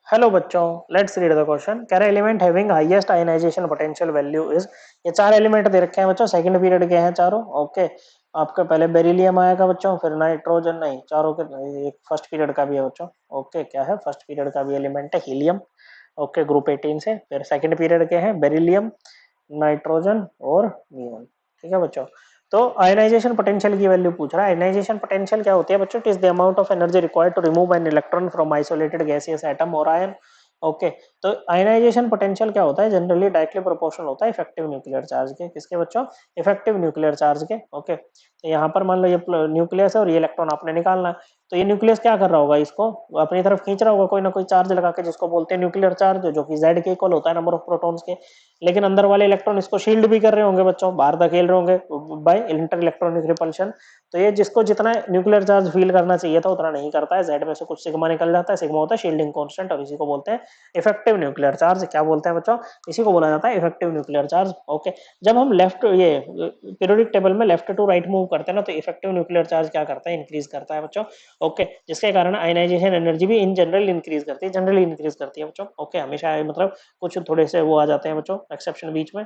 Hello बच्चों, let's read the question. कह रहा element having highest ionization potential value is. ये चार एलिमेंट दे रखे हैं बच्चों, सेकंड पीरियड के हैं चारों। ओके, आपका पहले बेरिलियम आएगा बच्चों, फिर नाइट्रोजन, नहीं चारों के, एक फर्स्ट पीरियड का भी है बच्चों। ओके, क्या है फर्स्ट पीरियड का भी एलिमेंट है हीलियम। ओके, ग्रुप 18 से। फिर सेकंड पीरियड के हैं बेरिलियम, नाइट्रोजन और नियोन। ठीक है बच्चों, तो आयनाइजेशन पोटेंशियल की वैल्यू पूछ रहा है। आयनाइजेशन पोटेंशियल क्या होती है बच्चों? It is the amount of energy required to remove an electron from isolated gaseous atom और आयन। ओके, तो आयनाइजेशन पोटेंशियल क्या होता है? जनरली डायरेक्टली प्रोपोर्शनल होता है इफेक्टिव न्यूक्लियर चार्ज के। किसके बच्चों? इफेक्टिव न्यूक्लियर चार्ज के। ओके, तो यहाँ पर मान लो ये न्यूक्लियस है और ये इलेक्ट्रॉन आपने निकालना है, तो ये न्यूक्लियस क्या कर रहा होगा? इसको अपनी तरफ खींच रहा होगा कोई ना कोई चार्ज लगा के, जिसको बोलते हैं न्यूक्लियर चार्ज, जो कि Z के इक्वल होता है नंबर ऑफ प्रोटॉन्स के। लेकिन अंदर वाले इलेक्ट्रॉन इसको शील्ड भी कर रहे होंगे बच्चों, बाहर धकेल रहे होंगे बाय इंटर इलेक्ट्रॉनिक रिपल्शन। तो ये जिसको जितना न्यूक्लियर चार्ज फील करना चाहिए था उतना नहीं करता है, जेड में से कुछ सिग्मा निकल जाता है, सिग्मा होता है शील्डिंग कांस्टेंट, और इसी को बोलते हैं इफेक्टिव न्यूक्लियर चार्ज। क्या बोलते हैं बच्चों? इसी को बोला जाता है इफेक्टिव न्यूक्लियर चार्ज। ओके, जब हम लेफ्ट ये पीरियोडिक टेबल में लेफ्ट टू राइट मूव करते हैं ना, तो इफेक्टिव न्यूक्लियर चार्ज क्या करता है? इंक्रीज करता है बच्चों। ओके, जिसके कारण आयनाइजेशन एनर्जी भी इन जनरल इंक्रीज करती है, जनरली इंक्रीज करती है बच्चों। ओके, हमेशा मतलब कुछ थोड़े से वो आ जाते हैं बच्चों, एक्सेप्शन बीच में।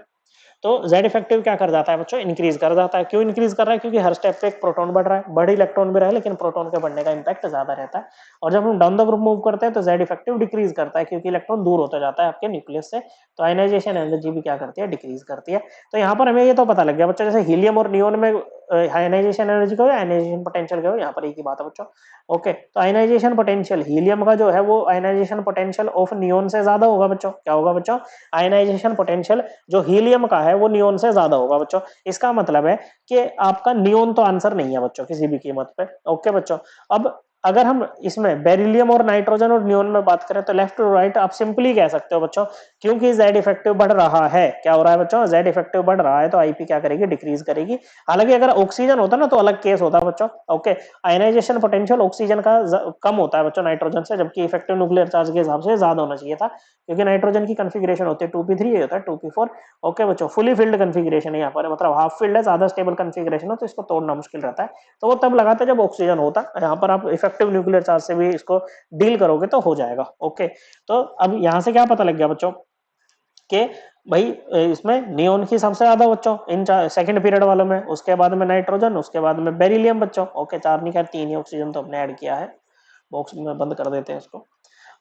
तो Z इफेक्टिव क्या कर जाता है बच्चों? इंक्रीज कर जाता है। क्यों इंक्रीज कर रहा है? क्योंकि हर स्टेप पे एक प्रोटॉन बढ़ रहा है, बड़े इलेक्ट्रॉन भी रहा है लेकिन प्रोटॉन के बढ़ने का इंपैक्ट ज्यादा रहता है। और जब हम डाउन द ग्रुप मूव करते हैं तो Z इफेक्टिव डिक्रीज करता है, क्योंकि इलेक्ट्रॉन दूर होता जाता है आपके न्यूक्लियस से। तो आयनाइजेशन एनर्जी भी क्या करती है? डिक्रीज करती है। तो यहाँ पर हमें ये तो पता लग गया बच्चों, जैसे हीलियम और नियोन में आयनाइजेशन एनर्जी का आयनाइजेशन पोटेंशियल का यहाँ पर एक ही बात है बच्चों। ओके, तो आयनाइजेशन पोटेंशियल हीलियम का जो है वो आयनाइजेशन पोटेंशियल ऑफ नियोन से ज्यादा होगा बच्चों। क्या होगा बच्चों? आयनाइजेशन पोटेंशियल जो हीलियम का है वो नियोन से ज्यादा होगा बच्चों। इसका मतलब है कि आपका नियोन तो आंसर नहीं है बच्चों किसी भी कीमत पे। ओके बच्चों, अब अगर हम इसमें बेरिलियम और नाइट्रोजन और नियोन में बात करें तो लेफ्ट टू राइट आप सिंपली कह सकते हो बच्चों, क्योंकि Z इफेक्टिव बढ़ रहा है। क्या हो रहा है बच्चों? Z इफेक्टिव बढ़ रहा है तो आईपी क्या करेगी? डिक्रीज करेगी। हालांकि अगर ऑक्सीजन होता ना तो अलग केस होता बच्चों। ओके, आयनाइजेशन पोटेंशियल ऑक्सीजन का कम होता है बच्चों नाइट्रोजन से, जबकि इफेक्टिव न्यूक्लियर चार्ज के हिसाब से ज्यादा होना चाहिए था, क्योंकि नाइट्रोजन की कॉन्फ़िगरेशन होती है 2p3, ये होता है 2p4। ओके बच्चों, फुली फिल्ड कॉन्फ़िगरेशन है यहाँ पर, मतलब हाफ फिल्ड है, ज्यादा स्टेबल कॉन्फ़िगरेशन है, तो इसको तोड़ना मुश्किल रहता है। तो वो तब लगाते हैं जब ऑक्सीजन होता है। यहाँ पर आप इफेक्टिव न्यूक्लियर चार्ज से भी इसको डील करोगे तो हो जाएगा। ओके, तो अब यहाँ से क्या पता लग गया बच्चों कि भाई इसमें नियोन की सबसे ज्यादा बच्चों इन सेकंड पीरियड वालों में, उसके बाद में नाइट्रोजन, उसके बाद में बेरिलियम बच्चों। ओके, चार नहीं खैर तीन ही, ऑक्सीजन तो हमने ऐड किया है। बॉक्स में बंद कर देते हैं इसको।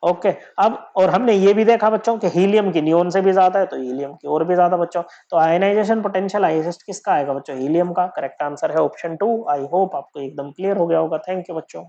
ओके, अब और हमने ये भी देखा बच्चों कि हीलियम की नियोन से भी ज्यादा है, तो हीलियम की और भी ज्यादा बच्चों। तो आयनाइजेशन पोटेंशियल हाईएस्ट किसका आएगा बच्चों? हीलियम का। करेक्ट आंसर है ऑप्शन 2। आई होप आपको एकदम क्लियर हो गया होगा। थैंक यू बच्चों।